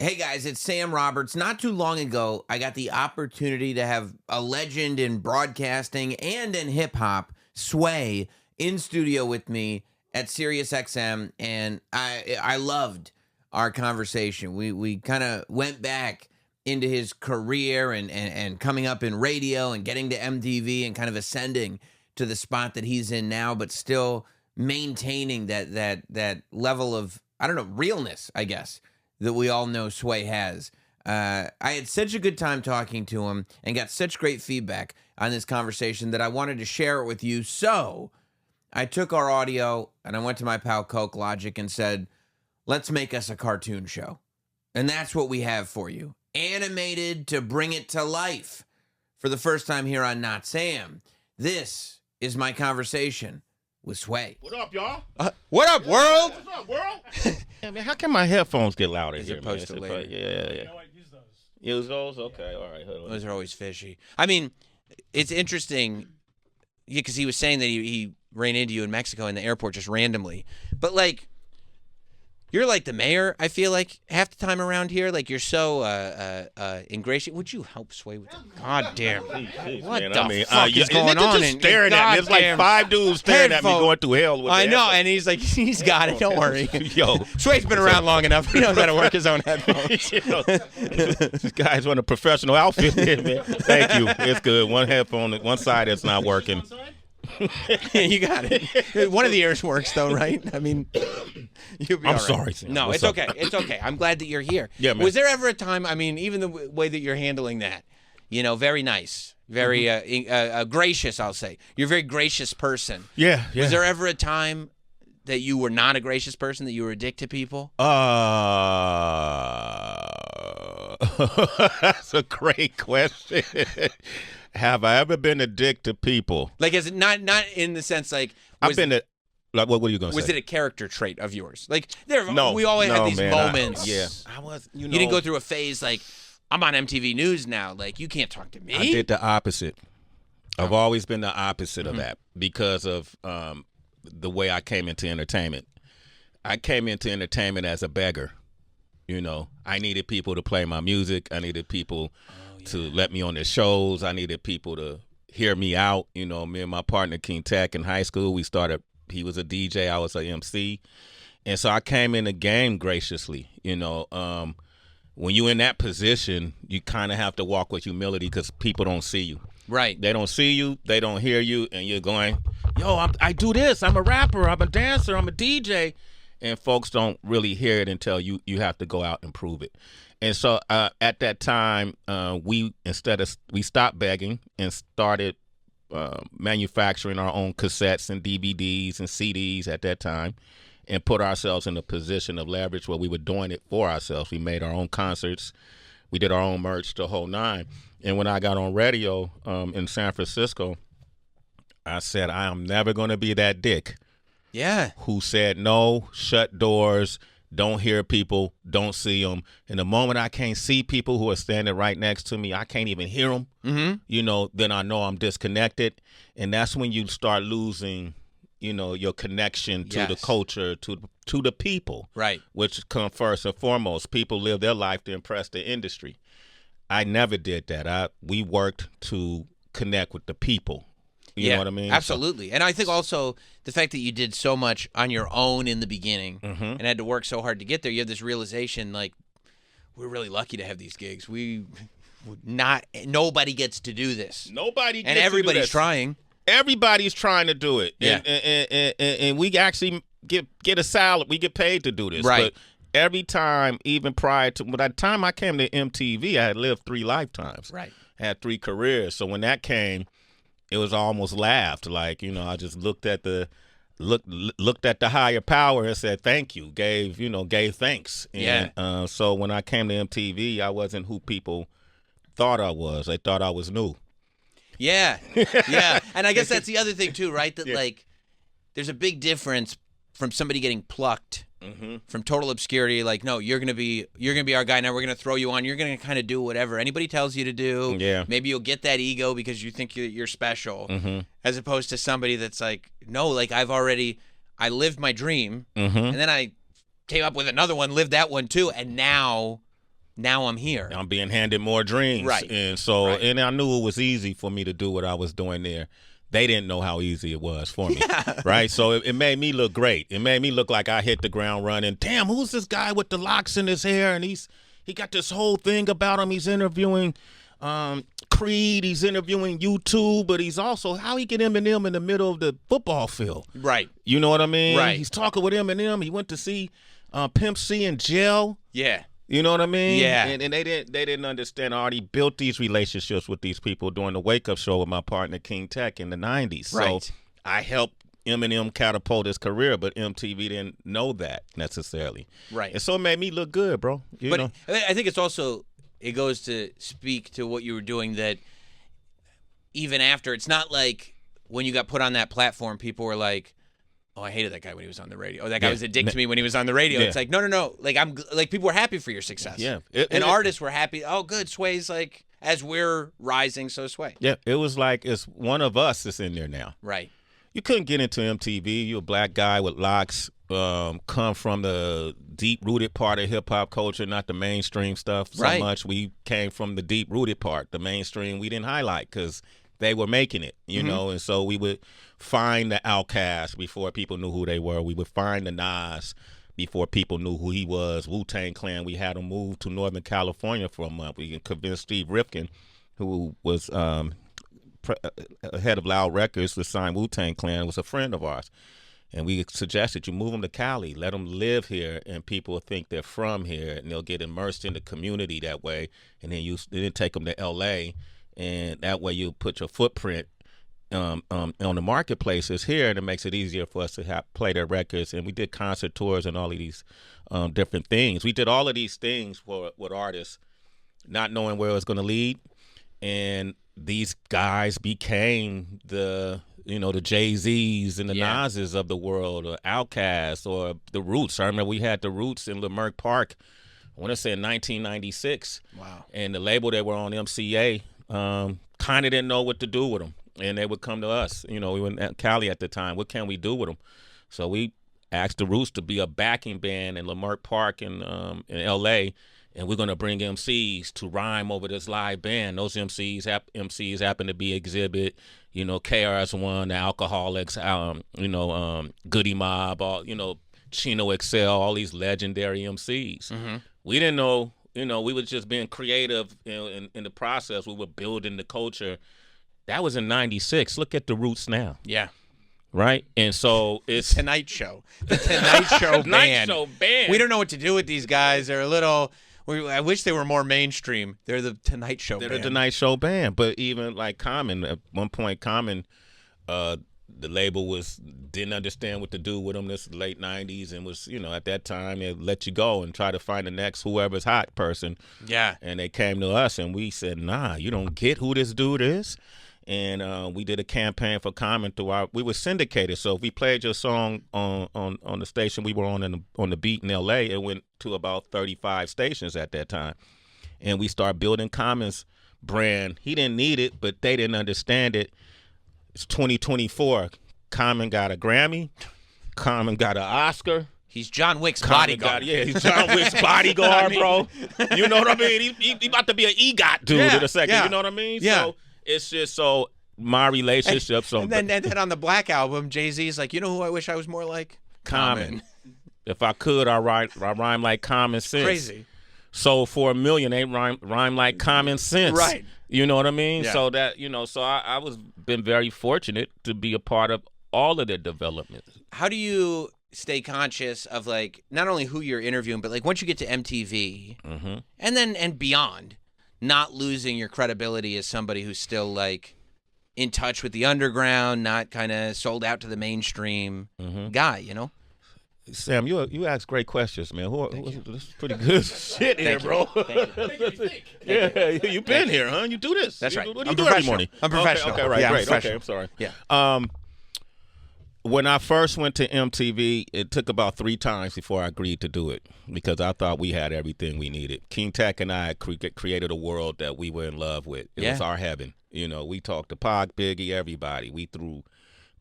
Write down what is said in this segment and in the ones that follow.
Hey guys, it's Sam Roberts. Not too long ago, I got the opportunity to have a legend in broadcasting and in hip hop, Sway, in studio with me at SiriusXM, and I loved our conversation. We kind of went back into his career and coming up in radio and getting to MTV and kind of ascending to the spot that he's in now, but still maintaining that level of, I don't know, realness, I guess, that we all know Sway has. I had such a good time talking to him and got such great feedback on this conversation that I wanted to share it with you. So I took our audio and I went to my pal Coke Logic and said, let's make us a cartoon show. And that's what we have for you. Animated to bring it to life. For the first time here on Not Sam, this is my conversation with Sway. What up, y'all? What up, world? What's up, world? Yeah, man, how can my headphones get louder As here, opposed to later. Yeah. No, I use those. Use those? Okay, all right. Hold on. Those are always fishy. I mean, it's interesting, because he was saying that he ran into you in Mexico in the airport just randomly. But, like, you're like the mayor, I feel like, half the time around here. Like, you're so ingratiating. Would you help Sway with that? God damn. Jeez, What man, the fuck is going niggas on? just And staring at me. There's like goddamn 5 dudes staring at me headphone- going through hell with I their know, headphones. and he's like, he's got it. Don't worry. Yo. Sway's been around long enough. He knows how to work his own headphones. You know, this guy's wearing a professional outfit here, man. Thank you. It's good. One headphone, one side is not working. You got it. One of the ears works, though, right? I mean, you'll be I'm all right. sorry, Sam. No, What's it's up? okay. It's okay. I'm glad that you're here. Yeah, man. Was there ever a time, I mean, even the way that you're handling that, very nice, very gracious, I'll say. You're a very gracious person. Yeah. Was there ever a time that you were not a gracious person, that you were a dick to people? That's a great question. Have I ever been a dick to people? Like, is it not in the sense, like, I've been to, like, what were you going to say? was it a character trait of yours? Like, No, we always had these man, moments. I was, You didn't go through a phase like, I'm on MTV News now. Like, you can't talk to me. I did the opposite. I've always been the opposite of that because of the way I came into entertainment. I came into entertainment as a beggar. I needed people to play my music. I needed people to let me on their shows. I needed people to hear me out. Me and my partner, King Tech, in high school, we started. He was a DJ. I was a MC. And so I came in the game graciously. When you're in that position, you kind of have to walk with humility because people don't see you. Right. They don't see you. They don't hear you. And you're going, yo, I do this. I'm a rapper. I'm a dancer. I'm a DJ. And folks don't really hear it until you have to go out and prove it. And so at that time, we stopped begging and started manufacturing our own cassettes and DVDs and CDs at that time, and put ourselves in a position of leverage where we were doing it for ourselves. We made our own concerts. We did our own merch, the whole nine. And when I got on radio in San Francisco, I said, I am never going to be that dick. Yeah. Who said no, shut doors, don't hear people, don't see them. And the moment I can't see people who are standing right next to me, I can't even hear them, then I know I'm disconnected. And that's when you start losing, your connection to the culture, to the people. Right. Which come first and foremost. People live their life to impress the industry. I never did that. We worked to connect with the people. You know what I mean? Absolutely. And I think also the fact that you did so much on your own in the beginning and had to work so hard to get there, you have this realization, like, we're really lucky to have these gigs. Nobody gets to do this. Nobody gets and everybody's to do this. trying. Everybody's trying to do it. Yeah. And we actually get a salary. We get paid to do this. Right. But every time, even prior to, by the time I came to MTV, I had lived 3 lifetimes. Right. I had 3 careers. So when that came, it was almost laughed. Like, I just looked at the higher power and said thank you. Gave thanks. And, so when I came to MTV, I wasn't who people thought I was. They thought I was new. Yeah. Yeah. And I guess that's the other thing too, right? That like there's a big difference from somebody getting plucked from total obscurity, like, no, you're gonna be our guy now. We're gonna throw you on. You're gonna kind of do whatever anybody tells you to do. Yeah. Maybe you'll get that ego because you think you're special, as opposed to somebody that's like, no, like I lived my dream, and then I came up with another one, lived that one too, and now now I'm here. I'm being handed more dreams. Right. And so, Right. and I knew it was easy for me to do what I was doing there. They didn't know how easy it was for me. Yeah. Right. So it made me look great. It made me look like I hit the ground running. Damn, who's this guy with the locks in his hair? And he got this whole thing about him. He's interviewing Creed. He's interviewing U2, but he's also, how he get Eminem in the middle of the football field? Right. You know what I mean? Right. He's talking with Eminem. He went to see Pimp C in jail. Yeah. You know what I mean? Yeah. And they didn't understand. I already built these relationships with these people during the Wake Up Show with my partner King Tech in the 90s. Right. So I helped Eminem catapult his career, but MTV didn't know that necessarily. Right. And so it made me look good, bro. You know? I think it's also, it goes to speak to what you were doing, that even after, it's not like when you got put on that platform, people were like, oh, I hated that guy when he was on the radio. Oh, that guy was a dick to me when he was on the radio. Yeah. It's like, no. Like, people were happy for your success. Yeah. And artists were happy. Oh, good. Sway's like, as we're rising, so Sway. Yeah. It was like it's one of us that's in there now. Right. You couldn't get into MTV. You're a black guy with locks, come from the deep-rooted part of hip-hop culture, not the mainstream stuff so Right. much. We came from the deep-rooted part. The mainstream we didn't highlight because they were making it, you know, and so we would find the Outkast before people knew who they were. We would find the Nas before people knew who he was. Wu-Tang Clan, we had him move to Northern California for a month. We convinced Steve Rifkin, who was head of Loud Records, to sign Wu-Tang Clan, was a friend of ours. And we suggested you move them to Cali, let them live here, and people will think they're from here, and they'll get immersed in the community that way. And then take them to L.A., and that way you put your footprint on the marketplaces here, and it makes it easier for us to play their records. And we did concert tours and all of these different things. We did all of these things with artists, not knowing where it was going to lead. And these guys became the Jay-Z's and the Nas's of the world, or Outkast, or the Roots. I remember we had the Roots in Leimert Park, I want to say in 1996. Wow. And the label they were on, MCA, kind of didn't know what to do with them. And they would come to us. You know, we were in Cali at the time. What can we do with them? So we asked the Roots to be a backing band in Leimert Park in L.A., and we're going to bring MCs to rhyme over this live band. Those MCs happen to be Exhibit, KRS-One, the Alcoholics, Goody Mob, all, Chino XL, all these legendary MCs. Mm-hmm. We didn't know, we were just being creative in the process. We were building the culture. That was in 96. Look at the Roots now. Yeah. Right? And so it's Tonight Show. The Tonight Show Tonight Show band. We don't know what to do with these guys. They're a little... I wish they were more mainstream. They're the Tonight Show band. They're the Tonight Show band. But even like Common, at one point, Common, the label didn't understand what to do with them. This late 90s, and was, at that time, they let you go and try to find the next whoever's hot person. Yeah. And they came to us, and we said, nah, you don't get who this dude is. And we did a campaign for Common we were syndicated. So if we played your song on the station we were on the beat in L.A., it went to about 35 stations at that time. And we started building Common's brand. He didn't need it, but they didn't understand it. It's 2024. Common got a Grammy. Common got an Oscar. He's John Wick's bodyguard. He's John Wick's bodyguard, bro. You know what I mean? He about to be an EGOT dude in a second. Yeah. You know what I mean? Yeah. So it's just my relationship. And then on the Black Album, Jay-Z's like, you know who I wish I was more like? Common. If I could, I rhyme like Common Sense. Crazy. So for $1 million, they rhyme like Common Sense. Right. You know what I mean? Yeah. So that, so I was been very fortunate to be a part of all of their development. How do you stay conscious of, like, not only who you're interviewing, but like once you get to MTV and beyond, not losing your credibility as somebody who's still like in touch with the underground, not kind of sold out to the mainstream guy, Sam, you ask great questions, man. This is pretty good shit here, bro. Yeah, you've been here, huh? You do this. That's right. What do I'm you do every professional. morning? I'm professional. Okay, right, Yeah, I'm great. Okay, professional. I'm sorry. Yeah. When I first went to MTV, it took about 3 times before I agreed to do it because I thought we had everything we needed. King Tech and I created a world that we were in love with. It was our heaven. We talked to Pac, Biggie, everybody. We threw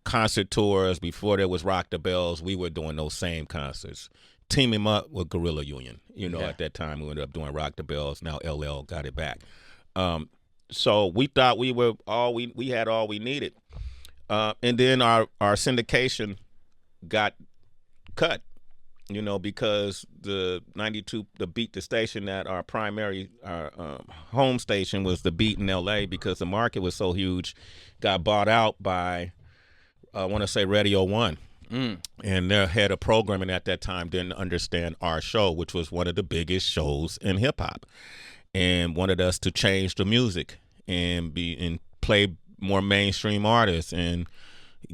concert tours before there was Rock the Bells. We were doing those same concerts. teaming up with Gorilla Union. Yeah. At that time we ended up doing Rock the Bells. Now LL got it back. So we thought we had all we needed. And then our syndication got cut, because the 92, the Beat, the station that our primary, home station was the Beat in L.A. because the market was so huge, got bought out by, I want to say Radio 1. And their head of programming at that time didn't understand our show, which was one of the biggest shows in hip-hop, and wanted us to change the music and play more mainstream artists, and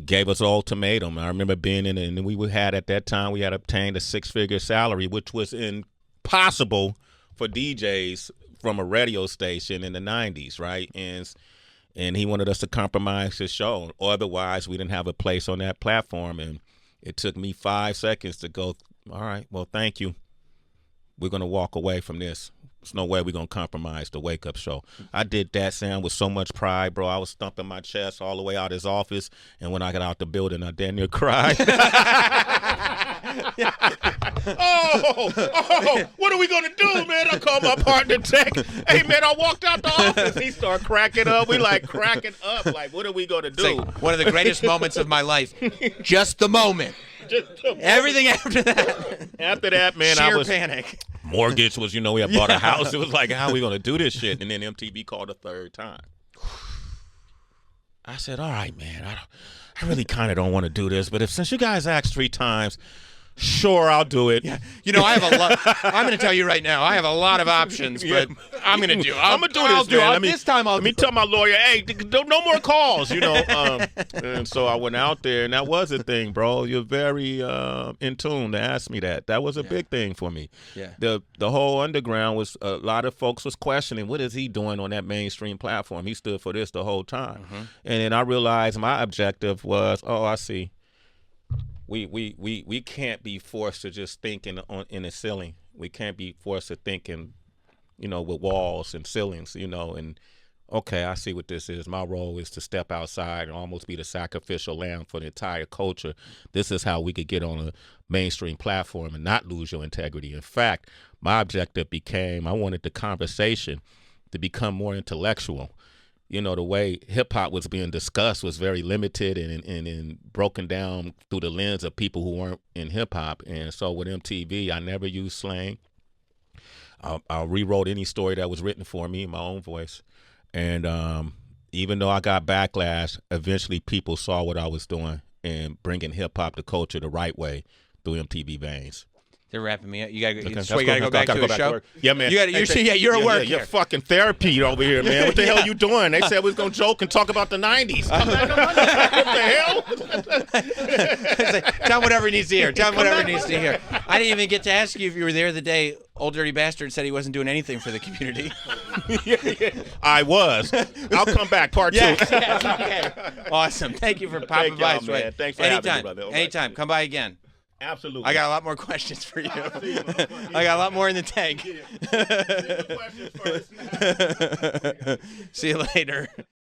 gave us an ultimatum. I remember being in it, and we had at that time, we had obtained a 6-figure salary, which was impossible for DJs from a radio station in the 90s, right? And he wanted us to compromise his show. Otherwise, we didn't have a place on that platform. And it took me 5 seconds to go, all right, well, thank you. We're going to walk away from this. There's no way we're going to compromise the Wake Up Show. I did that, Sam, with so much pride, bro. I was thumping my chest all the way out his office. And when I got out the building, I damn near cried. Oh, what are we going to do, man? I called my partner, Tech. Hey, man, I walked out the office. He started cracking up. We like cracking up. Like, what are we going to do? It's like one of the greatest moments of my life. Just the moment. Everything after that. After that, man, Sheer I was panic. Mortgage was, we had bought a house. It was like, how are we going to do this shit? And then MTV called a third time. I said, all right, man, I really kind of don't want to do this, but since you guys asked 3 times, sure, I'll do it. Yeah. I have a lot. I'm going to tell you right now, I have a lot of options, but I'm going to do it. I'm going to do this, man. Let me tell my lawyer, hey, no more calls, And so I went out there, and that was a thing, bro. You're very in tune to ask me that. That was a big thing for me. Yeah. The whole underground was, a lot of folks was questioning, what is he doing on that mainstream platform? He stood for this the whole time. Mm-hmm. And then I realized my objective was, I see. We can't be forced to just think in the ceiling. We can't be forced to think with walls and ceilings, and okay, I see what this is. My role is to step outside and almost be the sacrificial lamb for the entire culture. This is how we could get on a mainstream platform and not lose your integrity. In fact, my objective became, I wanted the conversation to become more intellectual. The way hip-hop was being discussed was very limited and broken down through the lens of people who weren't in hip-hop. And so with MTV, I never used slang. I rewrote any story that was written for me in my own voice. And even though I got backlash, eventually people saw what I was doing and bringing hip-hop to culture the right way through MTV veins. They're wrapping me up. You gotta Okay, go back to a show. Yeah, man. You're at work. You're fucking therapy over here, man. What the hell you doing? They said we was gonna joke and talk about the '90s. What the hell? Tell him whatever he needs to hear. I didn't even get to ask you if you were there the day Old Dirty Bastard said he wasn't doing anything for the community. I was. I'll come back, part 2. Yes, okay. Awesome. Thank you for popping by, Sway. Thanks for having me, brother. Anytime. Come by again. Absolutely. I got a lot more questions for you. I got a lot more in the tank. Questions first. See you later.